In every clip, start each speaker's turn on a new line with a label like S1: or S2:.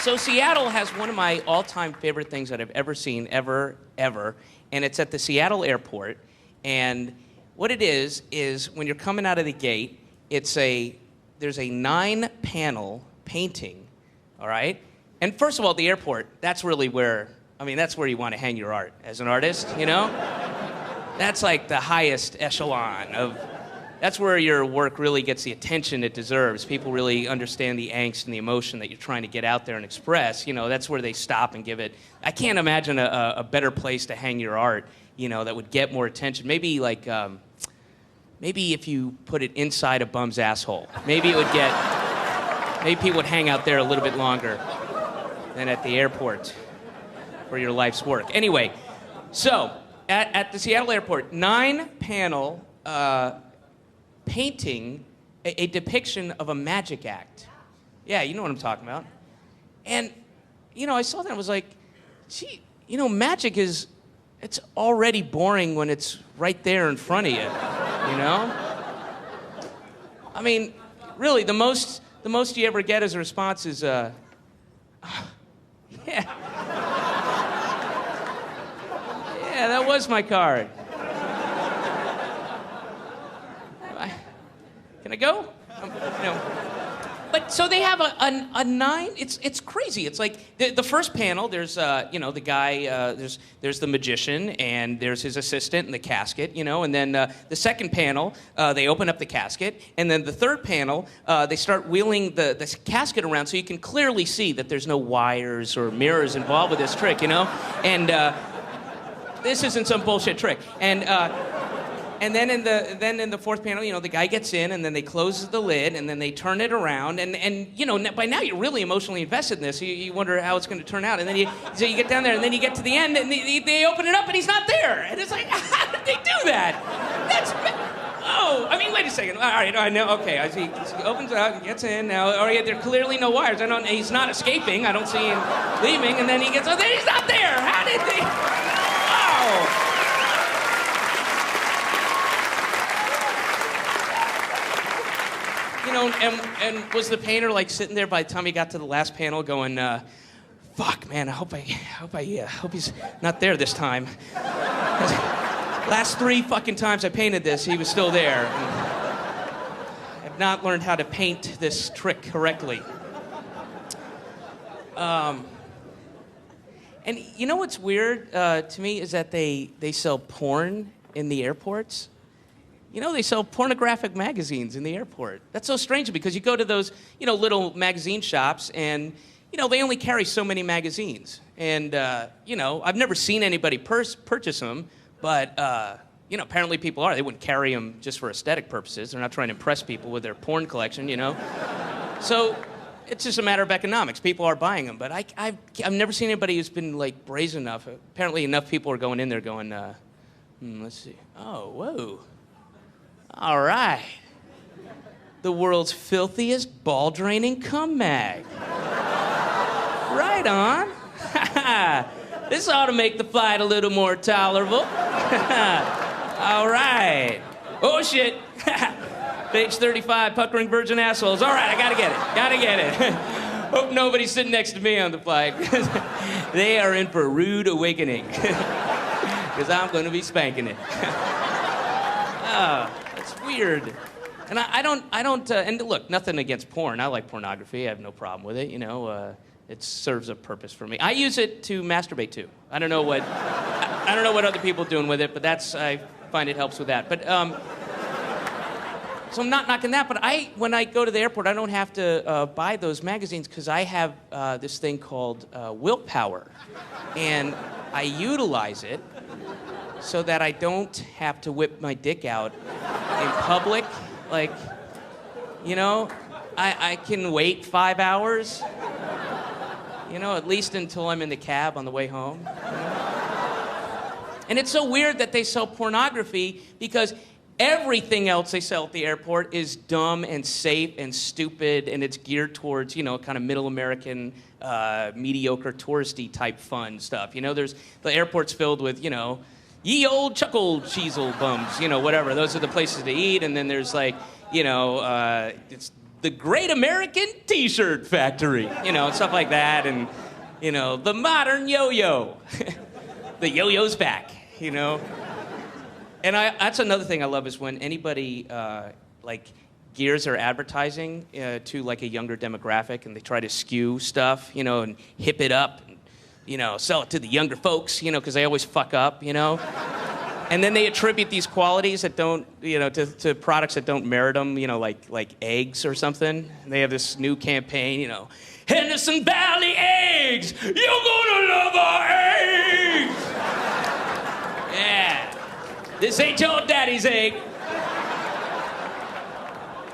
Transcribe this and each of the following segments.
S1: So Seattle has one of my all-time favorite things that I've ever seen, ever, and it's at the Seattle airport. And what it is when you're coming out of the gate, there's a 9-panel painting, all right? And first of all, the airport, that's really where, that's where you want to hang your art as an artist, you know? That's like the highest echelon of, that's where your work really gets the attention it deserves. People really understand the angst and the emotion that you're trying to get out there and express. You know, that's where they stop and give it. I can't imagine a better place to hang your art, you know, that would get more attention. Maybe like, maybe if you put it inside a bum's asshole, maybe people would hang out there a little bit longer than at the airport for your life's work. Anyway, so at the Seattle airport, 9-panel painting a depiction of a magic act. Yeah, you know what I'm talking about. And, you know, I saw that and was like, gee, you know, magic it's already boring when it's right there in front of you, you know? I mean, really, the most you ever get as a response is, yeah. Yeah, that was my card. Can I go? No. But so they have a 9. It's crazy. It's like the first panel. There's you know, the guy. There's the magician, and there's his assistant in the casket. You know, and then the second panel, they open up the casket, and then the third panel, they start wheeling the casket around so you can clearly see that there's no wires or mirrors involved with this trick. You know, and this isn't some bullshit trick. And then in the fourth panel, you know, the guy gets in, and then they close the lid, and then they turn it around, and you know, by now you're really emotionally invested in this. You wonder how it's going to turn out, and then so you get down there, and then you get to the end, and they open it up, and he's not there, and it's like, how did they do that? Wait a second. All right, I know. Okay, I see. He opens it up, and gets in. Now, there are clearly no wires. He's not escaping. I don't see him leaving, and then he gets. Oh, then he's not there. How did they? Oh. You know, and was the painter like sitting there by the time he got to the last panel going, fuck, man, I hope he's not there this time. Last 3 fucking times I painted this, he was still there. I've not learned how to paint this trick correctly. And you know what's weird to me is that they sell porn in the airports. You know, they sell pornographic magazines in the airport. That's so strange because you go to those, you know, little magazine shops and, you know, they only carry so many magazines. And, you know, I've never seen anybody purchase them, but, you know, apparently people are. They wouldn't carry them just for aesthetic purposes. They're not trying to impress people with their porn collection, you know. So it's just a matter of economics. People are buying them. But I've never seen anybody who's been, like, brazen enough. Apparently enough people are going in there going, let's see. Oh, whoa. All right. The world's filthiest ball-draining cum mag. Right on. This ought to make the flight a little more tolerable. All right. Oh, shit. Page 35, puckering virgin assholes. All right, I gotta get it. Hope nobody's sitting next to me on the flight. They are in for a rude awakening. Because I'm going to be spanking it. It's weird. And I don't, and look, nothing against porn. I like pornography. I have no problem with it, you know. It serves a purpose for me. I use it to masturbate too. I don't know what other people are doing with it, but I find it helps with that. But, so I'm not knocking that, but when I go to the airport, I don't have to buy those magazines because I have this thing called willpower. And I utilize it so that I don't have to whip my dick out in public. Like, you know, I can wait 5 hours, you know, at least until I'm in the cab on the way home. You know? And it's so weird that they sell pornography because everything else they sell at the airport is dumb and safe and stupid, and it's geared towards, you know, kind of middle American, mediocre, touristy type fun stuff. You know, the airport's filled with, you know, ye old chuckle cheesel bums, you know, whatever. Those are the places to eat, and then there's like, you know, it's the Great American T-Shirt Factory, stuff like that, and, the modern yo-yo. The yo-yo's back, And that's another thing I love is when anybody, gears their advertising to, like, a younger demographic, and they try to skew stuff, and hip it up, and, sell it to the younger folks, because they always fuck up, And then they attribute these qualities that don't, to products that don't merit them, like eggs or something. And they have this new campaign, Henderson Valley eggs! You're gonna love our eggs! Yeah. This ain't your daddy's egg.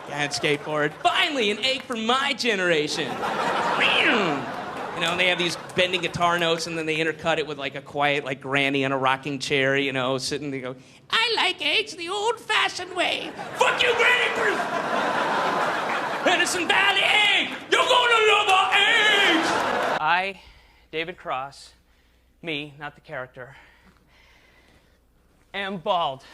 S1: Can't skateboard. Finally, an egg for my generation. And they have these bending guitar notes, and then they intercut it with, like, a quiet, like, granny on a rocking chair, sitting, they go, I like eggs the old-fashioned way. Fuck you, Granny! Henderson Valley egg! You're gonna love our eggs! I, David Cross, me, not the character, am bald.